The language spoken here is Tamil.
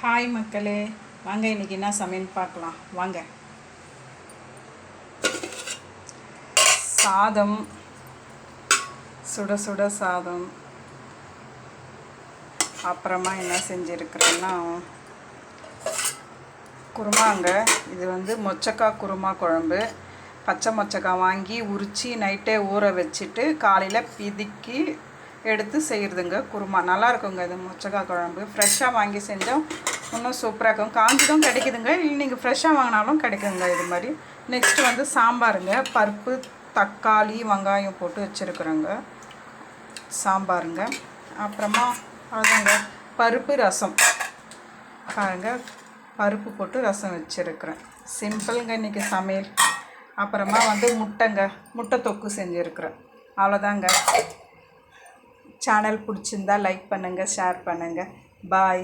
ஹாய் மக்களே, வாங்க இன்றைக்கி என்ன சமையல் பார்க்கலாம் வாங்க. சாதம், சுட சுட சாதம். அப்புறமா என்ன செஞ்சுருக்கிறேன்னா குருமாங்க. இது மொச்சக்காய் குருமா குழம்பு. பச்சை மொச்சக்காய் வாங்கி உரித்து நைட்டே ஊற வச்சுட்டு காலையில் பிதுக்கி எடுத்து செய்கிறதுங்க குருமா. நல்லா இருக்குங்க. இது மொச்சக்காய் குழம்பு ஃப்ரெஷ்ஷாக வாங்கி செஞ்சோம் இன்னும் சூப்பராக இருக்கும். காஞ்சிடும் கிடைக்குதுங்க, இல்லை நீங்கள் ஃப்ரெஷ்ஷாக வாங்கினாலும் கிடைக்குங்க இது மாதிரி. நெக்ஸ்ட்டு சாம்பாருங்க. பருப்பு, தக்காளி, வெங்காயம் போட்டு வச்சுருக்குறோங்க சாம்பாருங்க. அப்புறமா அதுங்க பருப்பு ரசம் பாருங்க, பருப்பு போட்டு ரசம் வச்சுருக்குறேன். சிம்பிளுங்க இன்றைக்கி சமையல். அப்புறமா முட்டைங்க, முட்டை தொக்கு செஞ்சுருக்குறேன். அவ்வளோதாங்க. சேனல் பிடிச்சிருந்தா லைக் பண்ணுங்கள், ஷேர் பண்ணுங்கள். பாய்.